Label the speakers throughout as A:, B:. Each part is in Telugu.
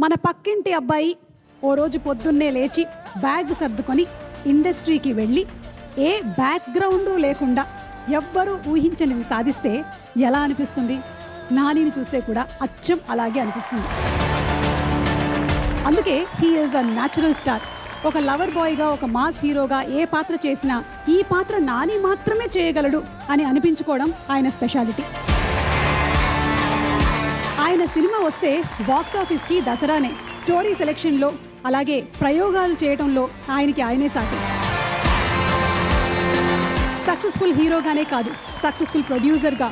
A: మన పక్కింటి అబ్బాయి ఓ రోజు పొద్దున్నే లేచి బ్యాగ్ సర్దుకొని ఇండస్ట్రీకి వెళ్ళి ఏ బ్యాక్గ్రౌండు లేకుండా ఎవ్వరూ ఊహించనిది సాధిస్తే ఎలా అనిపిస్తుంది? నానిని చూస్తే కూడా అచ్చం అలాగే అనిపిస్తుంది. అందుకే he is a natural star. ఒక లవర్ బాయ్గా, ఒక మాస్ హీరోగా ఏ పాత్ర చేసినా ఈ పాత్ర నాని మాత్రమే చేయగలడు అని అనిపించుకోవడం ఆయన స్పెషాలిటీ. ఆయన సినిమా వస్తే బాక్స్ ఆఫీస్కి దసరానే. స్టోరీ సెలెక్షన్లో అలాగే ప్రయోగాలు చేయడంలో ఆయనే సాటి. సక్సెస్ఫుల్ హీరోగానే కాదు, సక్సెస్ఫుల్ ప్రొడ్యూసర్గా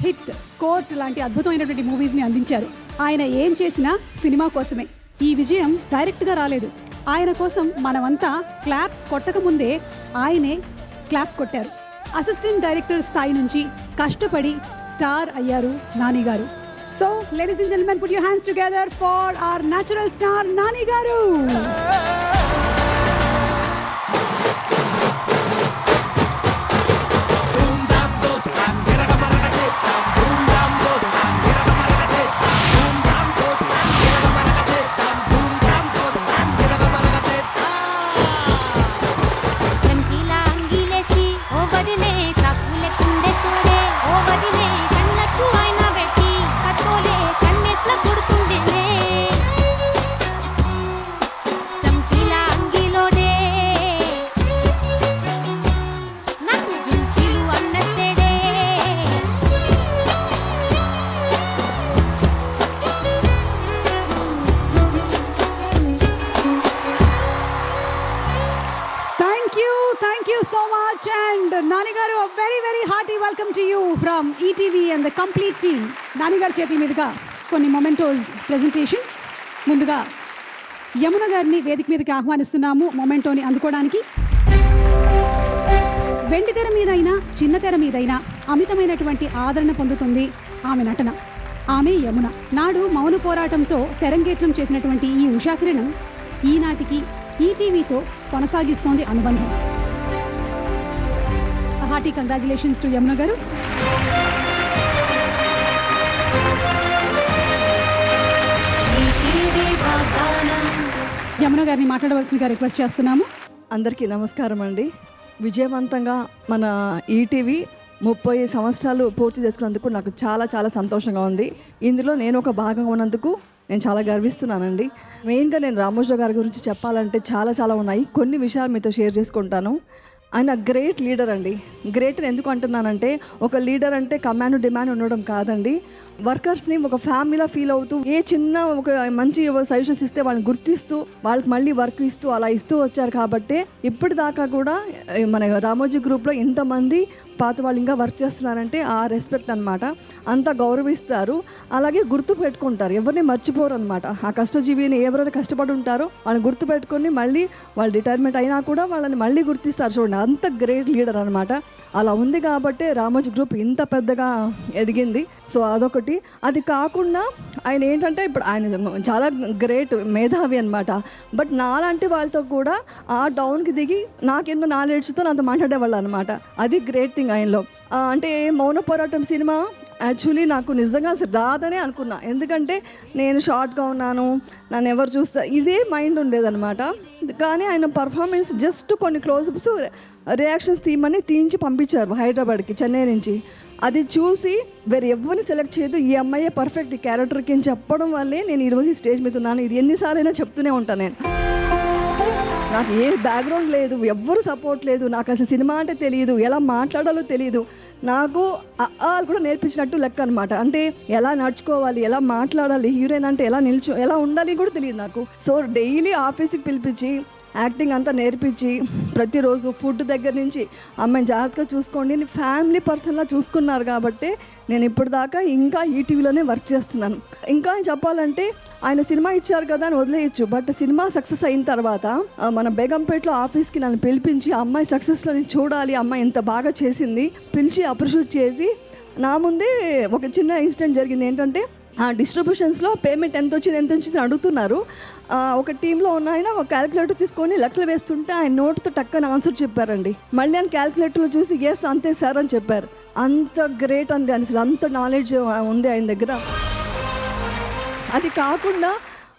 A: హిట్, కోర్ట్ లాంటి అద్భుతమైనటువంటి మూవీస్ని అందించారు. ఆయన ఏం చేసినా సినిమా కోసమే. ఈ విజయం డైరెక్ట్గా రాలేదు. ఆయన కోసం మనమంతా క్లాప్స్ కొట్టకముందే ఆయనే క్లాప్ కొట్టారు. అసిస్టెంట్ డైరెక్టర్ స్థాయి నుంచి కష్టపడి స్టార్ అయ్యారు నాని గారు. So ladies and gentlemen, put your hands together for our natural star Nani garu. Thank you so much, and Nani garu, a very hearty welcome to you from ETV and the complete team. Nani garu చేతుల మీదుగా కొన్ని మొమెంటోస్ ప్రెజెంటేషన్. ముందుగా యమున గారిని వేదిక మీదకి ఆహ్వానిస్తున్నాము మొమెంటోని అందుకోవడానికి. వెండి తెర మీదైనా చిన్న తెర మీదైనా అమితమైనటువంటి ఆదరణ పొందుతుంది ఆమె నటన. ఆమె యమున. నాడు మౌన పోరాటంతో తెరంగేట్రం చేసినటువంటి ఈ ఉషాకిరణం ఈనాటికి ఈటీవీతో కొనసాగిస్తోంది అనుబంధం. హార్టీ కంగ్రాచులేషన్స్ టు యమున గారు. యమున గారిని మాట్లాడవలసిందిగా రిక్వెస్ట్ చేస్తున్నాము.
B: అందరికీ నమస్కారం అండి. విజయవంతంగా మన ఈటీవీ 30 సంవత్సరాలు పూర్తి చేసుకున్నందుకు నాకు చాలా సంతోషంగా ఉంది. ఇందులో నేను ఒక భాగంగా ఉన్నందుకు నేను చాలా గర్విస్తున్నానండి. మెయిన్గా నేను రామోజీ గారి గురించి చెప్పాలంటే చాలా ఉన్నాయి. కొన్ని విషయాలు మీతో షేర్ చేసుకుంటాను. ఆయన గ్రేట్ లీడర్ అండి. గ్రేట్ ఎందుకు అంటున్నానంటే, ఒక లీడర్ అంటే కమాండ్ డిమాండ్ ఉండడం కాదండి. వర్కర్స్ని ఒక ఫ్యామిలీలా ఫీల్ అవుతూ, ఏ చిన్న ఒక మంచి సజెషన్స్ ఇస్తే వాళ్ళని గుర్తిస్తూ వాళ్ళకి మళ్ళీ వర్క్ ఇస్తూ అలా ఇస్తూ వచ్చారు. కాబట్టి ఇప్పటిదాకా కూడా మన రామోజీ గ్రూప్లో ఇంతమంది పాత వాళ్ళు ఇంకా వర్క్ చేస్తున్నారంటే ఆ రెస్పెక్ట్ అనమాట. అంతా గౌరవిస్తారు, అలాగే గుర్తు పెట్టుకుంటారు, ఎవరిని మర్చిపోరు అనమాట. ఆ కష్టజీవిని ఎవరైనా కష్టపడి ఉంటారో వాళ్ళని గుర్తు పెట్టుకొని మళ్ళీ వాళ్ళు రిటైర్మెంట్ అయినా కూడా వాళ్ళని మళ్ళీ గుర్తిస్తారు. చూడండి, అంత గ్రేట్ లీడర్ అనమాట. అలా ఉంది కాబట్టి రామోజీ గ్రూప్ ఇంత పెద్దగా ఎదిగింది. సో అదొకటి. అది కాకుండా ఆయన ఏంటంటే, ఇప్పుడు ఆయన చాలా గ్రేట్ మేధావి అనమాట. బట్ నాలాంటి వాళ్ళతో కూడా ఆ డౌన్కి దిగి నాకెన్నో నాలెడ్జ్తో నాతో మాట్లాడేవాళ్ళు అనమాట. అది గ్రేట్ థింగ్ ఆయనలో. అంటే మౌన పోరాటం సినిమా యాక్చువల్లీ నాకు నిజంగా రాదనే అనుకున్నా. ఎందుకంటే నేను షార్ట్గా ఉన్నాను, నన్ను ఎవరు చూస్తా, ఇదే మైండ్ ఉండేదన్నమాట. కానీ ఆయన పర్ఫార్మెన్స్ జస్ట్ కొన్ని క్లోజప్స్ రియాక్షన్స్ తీయమని తీయించి పంపించారు హైదరాబాద్కి, చెన్నై నుంచి. అది చూసి వేరే ఎవరిని సెలెక్ట్ చేయదు, ఈ అమ్మాయే పర్ఫెక్ట్ ఈ క్యారెక్టర్కి అని చెప్పడం వల్లే నేను ఈరోజు ఈ స్టేజ్ మీద ఉన్నాను. ఇది ఎన్నిసార్లు అయినా చెప్తూనే ఉంటాను నేను. నాకు ఏ బ్యాక్గ్రౌండ్ లేదు, ఎవ్వరు సపోర్ట్ లేదు, నాకు అసలు సినిమా అంటే తెలియదు, ఎలా మాట్లాడాలో తెలియదు. నాకు వాళ్ళు కూడా నేర్పించినట్టు లెక్క అనమాట. అంటే ఎలా నడుచుకోవాలి, ఎలా మాట్లాడాలి, హీరోయిన్ అంటే ఎలా ఉండాలి కూడా తెలియదు నాకు. సో డైలీ ఆఫీస్కి పిలిపించి యాక్టింగ్ అంతా నేర్పించి ప్రతిరోజు ఫుడ్ దగ్గర నుంచి అమ్మాయిని జాగ్రత్తగా చూసుకోండి, ఫ్యామిలీ పర్సన్లా చూసుకున్నారు. కాబట్టి నేను ఇప్పటిదాకా ఇంకా ఈటీవీలోనే వర్క్ చేస్తున్నాను. ఇంకా చెప్పాలంటే, ఆయన సినిమా ఇచ్చారు కదా అని వదిలేయచ్చు, బట్ సినిమా సక్సెస్ అయిన తర్వాత మన బేగంపేటలో ఆఫీస్కి నన్ను పిలిపించి అమ్మాయి సక్సెస్లో నేను చూడాలి, అమ్మాయి ఎంత బాగా చేసింది పిలిచి అప్రిషియేట్ చేసి, నా ముందే ఒక చిన్న ఇన్సిడెంట్ జరిగింది. ఏంటంటే, డిస్ట్రిబ్యూషన్స్లో పేమెంట్ ఎంత వచ్చింది అడుగుతున్నారు. ఒక టీంలో ఉన్న ఆయన ఒక క్యాలిక్యులేటర్ తీసుకొని లెక్కలు వేస్తుంటే ఆయన నోటుతో టక్కని ఆన్సర్ చెప్పారండి. మళ్ళీ ఆయన క్యాలిక్యులేటర్లో చూసి ఎస్ అంతే సార్ అని చెప్పారు. అంత గ్రేట్ అండి, అసలు అంత నాలెడ్జ్ ఉంది ఆయన దగ్గర. అది కాకుండా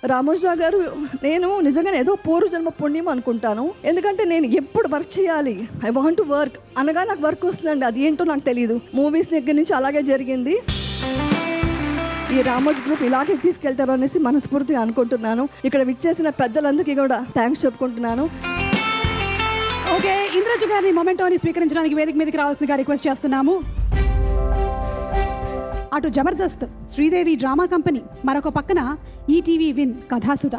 B: రామోజీరావు గారు, నేను నిజంగానే ఏదో పూర్వజన్మ పుణ్యం అనుకుంటాను. ఎందుకంటే నేను ఎప్పుడు వర్క్ చేయాలి, ఐ వాంట్ టు వర్క్ అనగా నాకు వర్క్ వస్తుందండి. అది ఏంటో నాకు తెలియదు. మూవీస్ దగ్గర నుంచి అలాగే జరిగింది. ఈ రామోజీ గ్రూప్ ఇలాగే తీసుకెళ్తారు అనేసి మనస్ఫూర్తిగా అనుకుంటున్నాను. ఇక్కడ విచ్చేసిన పెద్దలందరికీ కూడా థ్యాంక్స్ చెప్పుకుంటున్నాను.
A: ఓకే, ఇంద్రజ గారిని మొమెంటోని స్వీకరించడానికి వేదిక మీదకి రావాల్సిందిగా రిక్వెస్ట్ చేస్తున్నాము. అటు జబర్దస్త్, శ్రీదేవి డ్రామా కంపెనీ, మరొక పక్కన ఈటీవీ విన్ కథాసుధ,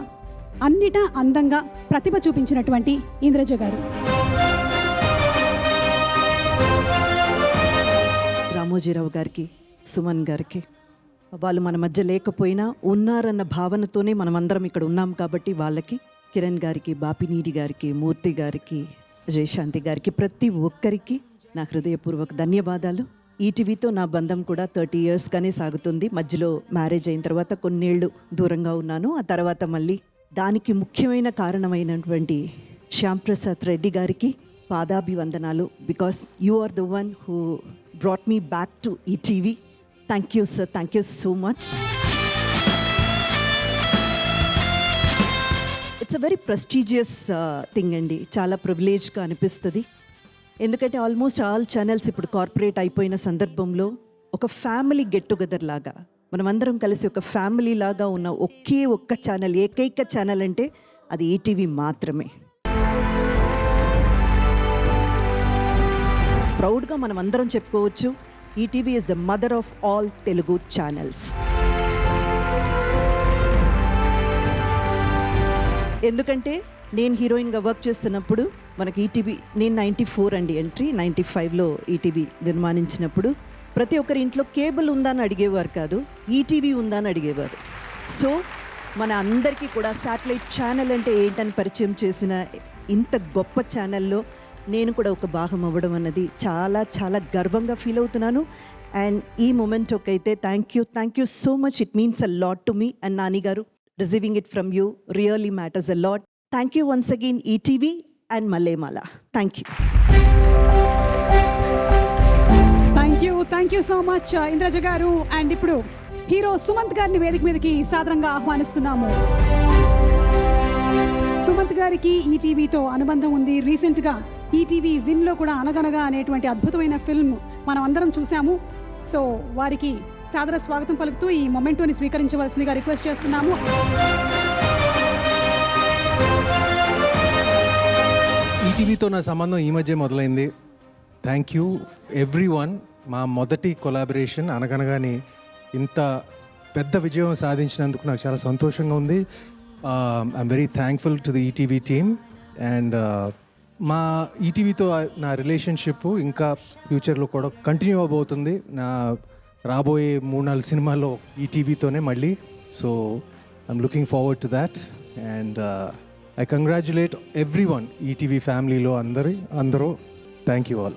A: అన్నిటా అందంగా ప్రతిభ చూపించినటువంటి ఇంద్రజ గారు.
C: రామోజీరావు గారికి, సుమన్ గారికి, వాళ్ళు మన మధ్య లేకపోయినా ఉన్నారన్న భావనతోనే మనమందరం ఇక్కడ ఉన్నాం కాబట్టి వాళ్ళకి, కిరణ్ గారికి, బాపినీడి గారికి, మూర్తి గారికి, జయశాంతి గారికి, ప్రతి ఒక్కరికి నా హృదయపూర్వక ధన్యవాదాలు. ఈటీవీతో నా బంధం కూడా 30 yearsగానే సాగుతుంది. మధ్యలో మ్యారేజ్ అయిన తర్వాత కొన్నేళ్ళు దూరంగా ఉన్నాను. ఆ తర్వాత మళ్ళీ దానికి ముఖ్యమైన కారణమైనటువంటి శ్యామ్ ప్రసాద్ రెడ్డి గారికి పాదాభివందనాలు. Because you are the one who brought me back to ETV. Thank you sir, thank you so much. It's a very prestigious thing అండి. చాలా ప్రివిలేజ్గా అనిపిస్తుంది. ఎందుకంటే ఆల్మోస్ట్ ఆల్ ఛానల్స్ ఇప్పుడు కార్పొరేట్ అయిపోయిన సందర్భంలో ఒక ఫ్యామిలీ గెట్ టుగెదర్ లాగా మనమందరం కలిసి ఒక ఫ్యామిలీ లాగా ఉన్న ఒకే ఒక్క ఛానల్, ఏకైక ఛానల్ అంటే అది ఈటీవీ మాత్రమే. ప్రౌడ్గా మనం అందరం చెప్పుకోవచ్చు, ETV is the mother of all Telugu channels. ఎందుకంటే నేను హీరోయిన్గా వర్క్ చేస్తున్నప్పుడు మనకి ఈటీవీ, నేను 94 అండి ఎంట్రీ, 95లో ఈటీవీ నిర్మాణించినప్పుడు ప్రతి ఒక్కరి ఇంట్లో కేబుల్ ఉందా అని అడిగేవారు కాదు, ఈటీవీ ఉందా అని అడిగేవారు. సో మన అందరికీ కూడా శాటిలైట్ ఛానల్ అంటే ఏంటని పరిచయం చేసిన ఇంత గొప్ప ఛానల్లో నేను కూడా ఒక భాగం అవ్వడం అన్నది చాలా చాలా గర్వంగా ఫీల్ అవుతున్నాను. అండ్ ఈ మూమెంట్కి అయితే thank you so much. It means a lot to me. And Nani garu, receiving it from you really matters a lot. Thank you once again ETV and Mallemala. Thank
A: you so much Indraja garu. And ఇప్పుడు హీరో సుమంత్ గారిని వేదిక మీదకి సాదరంగా ఆహ్వానిస్తున్నాము. సుమంత్ గారికి ఈటీవీతో అనుబంధం ఉంది. రీసెంట్గా ఈటీవీ విన్లో కూడా అనగనగా అనేటువంటి అద్భుతమైన ఫిల్మ్ మనం అందరం చూసాము. సో వారికి సాదర స్వాగతం పలుకుతూ ఈ మొమెంటోని స్వీకరించవలసిందిగా రిక్వెస్ట్ చేస్తున్నాము.
D: ఈటీవీతో నా సంబంధం ఈ మధ్య మొదలైంది. Thank you every one. మా మొదటి కొలాబరేషన్ అనగనగానే ఇంత పెద్ద విజయం సాధించినందుకు నాకు చాలా సంతోషంగా ఉంది. I'm very thankful to the ETV team. And మా ఈటీవీతో నా రిలేషన్షిప్ ఇంకా ఫ్యూచర్లో కూడా కంటిన్యూ అవబోతుంది. నా రాబోయే 3-4 సినిమాల్లో ఈటీవీతోనే మళ్ళీ. So I'm looking forward to that. And I congratulate everyone, ETV ఫ్యామిలీలో అందరూ. Thank you all.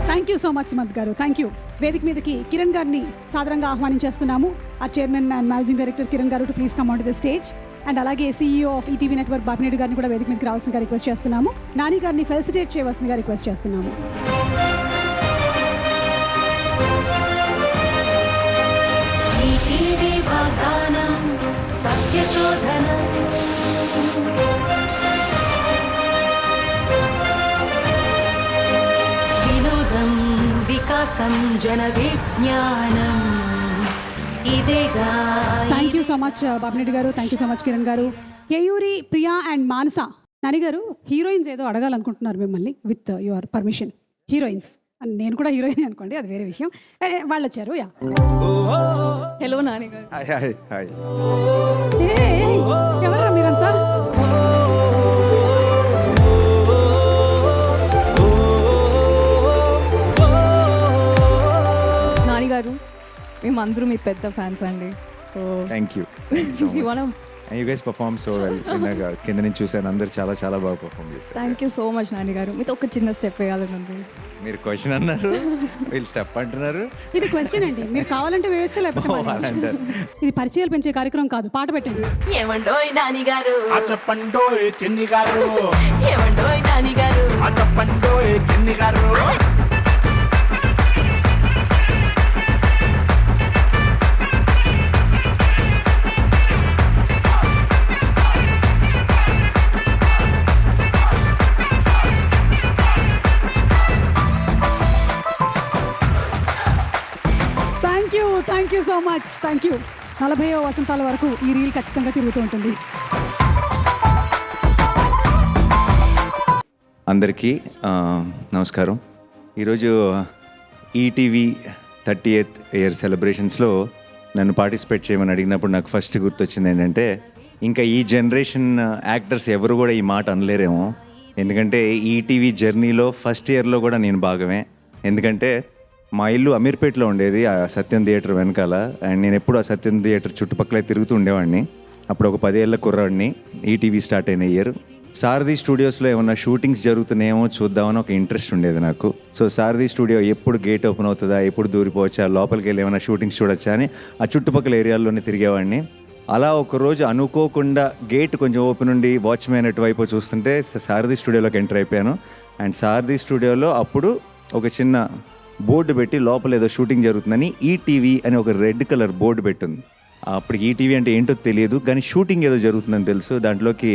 A: Thank you so much Sumanth గారు, థ్యాంక్ యూ. వేదిక మీదకి కిరణ్ గారిని సాదరంగా ఆహ్వానించేస్తున్నాము. ఆ chairman and managing director Kiran garu to please come on to the stage. And అలాగే CEO of ETV network Bapineedu గారిని కూడా వేదిక మీదకి రావాల్సిందిగా రిక్వెస్ట్ చేస్తున్నాము. నాని గారిని ఫెలిసిటేట్ చేయవలసిందిగా రిక్వెస్ట్ చేస్తున్నాము.
E: సత్యశోధనం వినోదం వికాసం జన విజ్ఞానం ఇదేగా.
A: Thank you so much Bapineedu garu, thank you so much Kiran garu. Keyuri, Priya and Manasa. Nani garu, heroines ఏదో అడగాలనుకుంటున్నారు మిమ్మల్ని, విత్ యువర్ పర్మిషన్. హీరోయిన్స్, నేను కూడా హీరోయిన్ అనుకోండి, అది వేరే విషయం. వాళ్ళు వచ్చారు. యా,
B: హలో నాని గారు.
A: ఎవరా మీరంతా?
B: నాని గారు, మేమందరూ మీ పెద్ద ఫ్యాన్స్ అండి.
F: Thank you. You guys perform so well. కింద నుంచి చూసాను, అందరు చాలా చాలా బాగా పర్ఫామ్ చేశారు.
B: Thank you so much Nani గారు. మీతో ఒక చిన్న స్టెప్ వేయాలని ఉంది.
F: మీరు క్వశ్చన్ అన్నారు, వీళ్ళు స్టెప్ అంటున్నారు.
A: ఇది క్వశ్చన్ అండి, మీరు కావాలంటే వేయొచ్చు, లేకపోతే ఇది పరిచయాలు పెంచే కార్యక్రమం కాదు. పాట పెట్టండి.
E: ఏమండోయ్ నాని గారు,
G: చెప్పండోయ్ చిన్ని గారు,
E: ఏమండోయ్ నాని గారు,
G: చెప్పండోయ్ Chinni garu.
A: You so much, thank you. 40వ వసంతాల వరకు ఈ రీల్ ఖచ్చితంగా తిరుగుతూ ఉంటుంది.
F: అందరికీ నమస్కారం. ఈరోజు ఈటీవీ 30th ఇయర్ సెలబ్రేషన్స్లో నన్ను పార్టిసిపేట్ చేయమని అడిగినప్పుడు నాకు ఫస్ట్ గుర్తొచ్చింది ఏంటంటే, ఇంకా ఈ జనరేషన్ యాక్టర్స్ ఎవరు కూడా ఈ మాట అనలేరేమో. ఎందుకంటే ఈటీవీ జర్నీలో ఫస్ట్ ఇయర్లో కూడా నేను భాగమే. ఎందుకంటే మా ఇల్లు అమీర్పేటలో ఉండేది, ఆ సత్యం థియేటర్ వెనకాల. అండ్ నేను ఎప్పుడు ఆ సత్యం థియేటర్ చుట్టుపక్కలే తిరుగుతూ ఉండేవాడిని. అప్పుడు ఒక 10 ఏళ్ళ కుర్రాడిని. ఈటీవీ స్టార్ట్ అయిన ఇయర్ సారథి స్టూడియోస్లో ఏమన్నా షూటింగ్స్ జరుగుతున్నాయేమో చూద్దామని ఒక ఇంట్రెస్ట్ ఉండేది నాకు. సో సారథి స్టూడియో ఎప్పుడు గేట్ ఓపెన్ అవుతుందా, ఎప్పుడు దూరిపోవచ్చా, లోపలికి వెళ్ళి ఏమైనా షూటింగ్స్ చూడొచ్చా అని ఆ చుట్టుపక్కల ఏరియాల్లోనే తిరిగేవాడిని. అలా ఒకరోజు అనుకోకుండా గేట్ కొంచెం ఓపెన్ ఉండి వాచ్మెన్ అటువైపు చూస్తుంటే సారథి స్టూడియోలోకి ఎంటర్ అయిపోయాను. అండ్ సారథి స్టూడియోలో అప్పుడు ఒక చిన్న బోర్డు పెట్టి లోపల ఏదో షూటింగ్ జరుగుతుందని ఈటీవీ అని ఒక రెడ్ కలర్ బోర్డు పెట్టింది. అప్పుడు ఈటీవీ అంటే ఏంటో తెలియదు, కానీ షూటింగ్ ఏదో జరుగుతుందని తెలుసు. దాంట్లోకి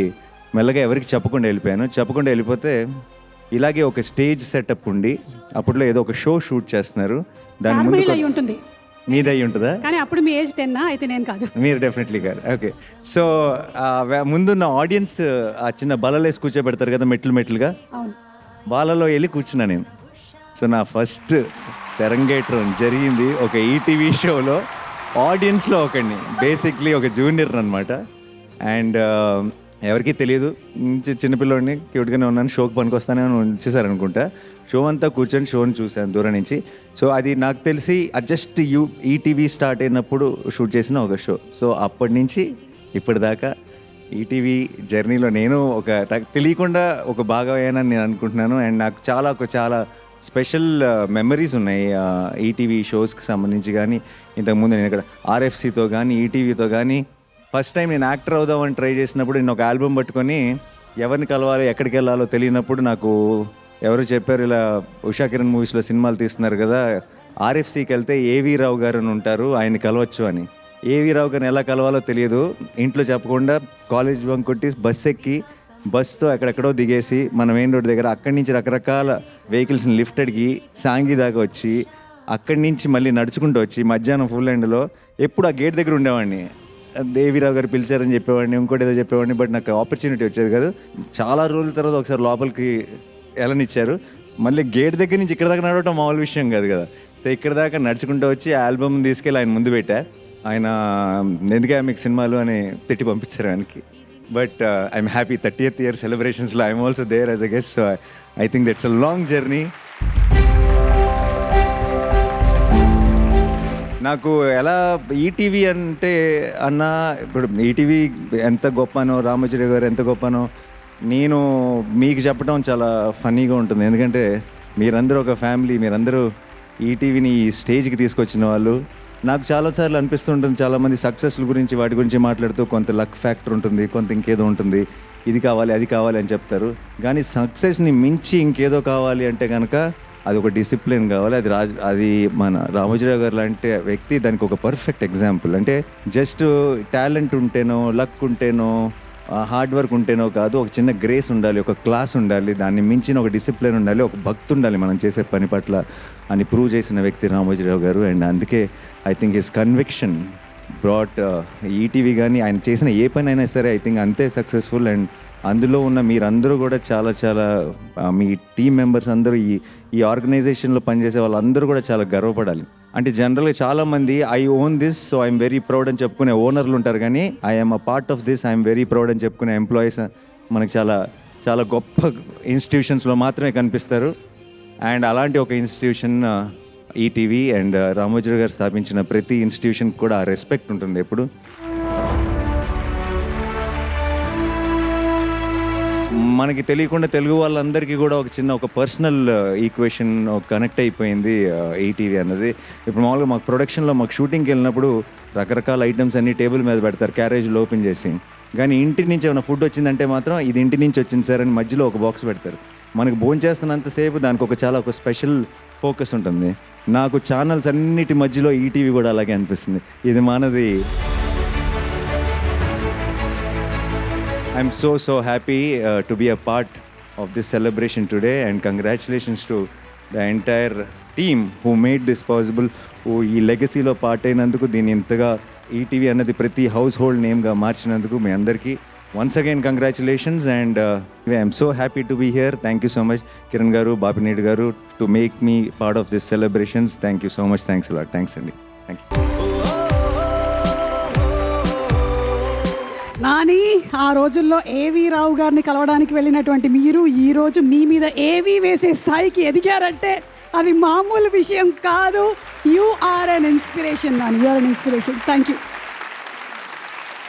F: మెల్లగా ఎవరికి చెప్పకుండా వెళ్ళిపోయాను. చెప్పకుండా వెళ్ళిపోతే ఇలాగే ఒక స్టేజ్ సెటప్ ఉండి అప్పట్లో ఏదో ఒక షో షూట్ చేస్తున్నారు. దాని
A: స్టార్
F: ముందు
A: మహిళ అయి ఉంటుంది,
F: మీది అయి ఉంటుందా?
A: కానీ అప్పుడు మీ ఏజ్ 10 అయితే నేను కాదు.
F: మీరు డెఫినెట్లీ కాదు. ఓకే. సో ముందున్న ఆడియన్స్ ఆ చిన్న బలలేసి కూర్చోబెడతారు కదా మెట్లుగా,
A: అవును.
F: వాళ్ళలో వెళ్ళి కూర్చున్నా నేను. సో నా ఫస్ట్ తెరంగేట్రం జరిగింది ఒక ఈటీవీ షోలో ఆడియన్స్లో ఒకడిని, బేసిక్లీ ఒక జూనియర్ అనమాట. అండ్ ఎవరికీ తెలియదు, చిన్నపిల్లోడిని, క్యూట్గానే ఉన్నాను, షోకి పనికొస్తానే వచ్చేసారనుకుంటా. షో అంతా కూర్చొని షోని చూశాను దూరం నుంచి. సో అది నాకు తెలిసి జస్ట్ ఈటీవీ స్టార్ట్ అయినప్పుడు షూట్ చేసిన ఒక షో. సో అప్పటి నుంచి ఇప్పటిదాకా ఈటీవీ జర్నీలో నేను నాకు తెలియకుండా ఒక భాగమయ్యానని నేను అనుకుంటున్నాను. అండ్ నాకు చాలా స్పెషల్ మెమరీస్ ఉన్నాయి ఈటీవీ షోస్కి సంబంధించి. కానీ ఇంతకుముందు నేను ఇక్కడ ఆర్ఎఫ్సీతో కానీ ఈటీవీతో కానీ ఫస్ట్ టైం నేను యాక్టర్ అవుదామని ట్రై చేసినప్పుడు నేను ఒక ఆల్బమ్ పట్టుకొని ఎవరిని కలవాలి, ఎక్కడికి వెళ్ళాలో తెలియనప్పుడు నాకు ఎవరు చెప్పారు, ఇలా ఉషా కిరణ్ మూవీస్లో సినిమాలు తీస్తున్నారు కదా, ఆర్ఎఫ్సీకి వెళ్తే ఏవి రావు గారు అని ఉంటారు, ఆయన కలవచ్చు అని. ఏవి రావు గారిని ఎలా కలవాలో తెలియదు, ఇంట్లో చెప్పకుండా కాలేజ్ బంక్ కొట్టి బస్సు ఎక్కి బస్తో ఎక్కడెక్కడో దిగేసి మన మెయిన్ రోడ్ దగ్గర అక్కడి నుంచి రకరకాల వెహికల్స్ని లిఫ్ట్ అడిగి సాంగి దాకా వచ్చి అక్కడి నుంచి మళ్ళీ నడుచుకుంటూ వచ్చి మధ్యాహ్నం ఫుల్ ఎండ్లో ఎప్పుడు ఆ గేట్ దగ్గర ఉండేవాడిని. దేవిరావు గారు పిలిచారని చెప్పేవాడిని, ఇంకోటి ఏదో చెప్పేవాడిని, బట్ నాకు ఆపర్చునిటీ వచ్చేది కాదు. చాలా రోజుల తర్వాత ఒకసారి లోపలికి వెళ్ళనిచ్చారు. మళ్ళీ గేట్ దగ్గర నుంచి ఇక్కడ దాకా నడవటం మామూలు విషయం కాదు కదా. సో ఇక్కడ దాకా నడుచుకుంటూ వచ్చి ఆల్బమ్ తీసుకెళ్ళి ఆయన ముందు పెట్టా. ఆయన ఎందుకే మీకు సినిమాలు అని తిట్టి పంపించారు ఆయనకి. But I'm happy 30th year సెలబ్రేషన్స్లో I'm also there as a guest. So I think that's a long journey. నాకు ఎలా ఈటీవీ అంటే ఇప్పుడు ఈటీవీ ఎంత గొప్పనో, రామోజీరావు గారు ఎంత గొప్పనో నేను మీకు చెప్పడం చాలా ఫన్నీగా ఉంటుంది. ఎందుకంటే మీరందరూ ఒక ఫ్యామిలీ, మీరందరూ ఈటీవీని ఈ స్టేజ్కి తీసుకొచ్చిన వాళ్ళు. నాకు చాలాసార్లు అనిపిస్తుంటుంది, చాలామంది సక్సెస్ల గురించి వాటి గురించి మాట్లాడుతూ కొంత లక్ ఫ్యాక్టర్ ఉంటుంది, కొంత ఇంకేదో ఉంటుంది, ఇది కావాలి అది కావాలి అని చెప్తారు. కానీ సక్సెస్ని మించి ఇంకేదో కావాలి అంటే కనుక అది ఒక డిసిప్లిన్ కావాలి. అది మన రామోజీరావు గారు లాంటి వ్యక్తి దానికి ఒక పర్ఫెక్ట్ ఎగ్జాంపుల్. అంటే జస్ట్ టాలెంట్ ఉంటేనో, లక్ ఉంటేనో, హార్డ్ వర్క్ ఉంటేనో కాదు, ఒక చిన్న గ్రేస్ ఉండాలి, ఒక క్లాస్ ఉండాలి, దాన్ని మించిన ఒక డిసిప్లిన్ ఉండాలి, ఒక భక్తి ఉండాలి మనం చేసే పని పట్ల అని ప్రూవ్ చేసిన వ్యక్తి రామోజీరావు గారు. అండ్ అందుకే I think his conviction brought ETV కానీ ఆయన చేసిన ఏ పని అయినా సరే ఐ థింక్ అంతే సక్సెస్ఫుల్. అండ్ అందులో ఉన్న మీరందరూ కూడా చాలా మీ టీం మెంబర్స్ అందరూ ఈ ఆర్గనైజేషన్లో పనిచేసే వాళ్ళందరూ కూడా చాలా గర్వపడాలి. అంటే జనరల్గా చాలామంది I own this, so I'm very proud అని చెప్పుకునే ఓనర్లు ఉంటారు. కానీ I'm a part of this, I'm very proud అని చెప్పుకునే ఎంప్లాయీస్ మనకు చాలా గొప్ప ఇన్స్టిట్యూషన్స్లో మాత్రమే కనిపిస్తారు. అండ్ అలాంటి ఒక ఇన్స్టిట్యూషన్ ఈటీవీ. అండ్ రామోజీరావు గారు స్థాపించిన ప్రతి ఇన్స్టిట్యూషన్కి కూడా ఆ రెస్పెక్ట్ ఉంటుంది ఎప్పుడు. మనకి తెలియకుండా తెలుగు వాళ్ళందరికీ కూడా ఒక పర్సనల్ ఈక్వేషన్ కనెక్ట్ అయిపోయింది ఈటీవీ అన్నది. ఇప్పుడు మామూలుగా మాకు ప్రొడక్షన్లో మాకు షూటింగ్కి వెళ్ళినప్పుడు రకరకాల ఐటమ్స్ అన్ని టేబుల్ మీద పెడతారు క్యారేజ్లో ఓపెన్ చేసి. కానీ ఇంటి నుంచి ఏమైనా ఫుడ్ వచ్చిందంటే మాత్రం ఇది ఇంటి నుంచి వచ్చింది సార్ అని మధ్యలో ఒక బాక్స్ పెడతారు. మనకు భోజనం చేస్తున్నంతసేపు దానికి ఒక స్పెషల్ ఫోకస్ ఉంటుంది. నాకు ఛానల్స్ అన్నిటి మధ్యలో ఈటీవీ కూడా అలాగే అనిపిస్తుంది. ఇది మనది. I'm so happy to be a part of this celebration today, and congratulations to the entire team who made this possible, ఈ లెగసీలో పార్ట్ అయినందుకు, దీన్ని ఇంతగా ఈటీవీ అన్నది ప్రతి హౌస్ హోల్డ్ నేమ్గా మార్చినందుకు మీ అందరికీ once again congratulations. And I'm so happy to be here. Thank you so much Kiran garu, Bapineedu garu, to make me part of this celebrations. Thank you so much. Thanks a lot. Thanks అండి. Thank you.
A: నాని, ఆ రోజుల్లో ఏవి రావు గారిని కలవడానికి వెళ్ళినటువంటి మీరు ఈ రోజు మీ మీద ఏవి వేసే స్థాయికి ఎదిగారంటే అది మామూలు విషయం కాదు. You are an inspiration Nani, you are an inspiration. Thank you.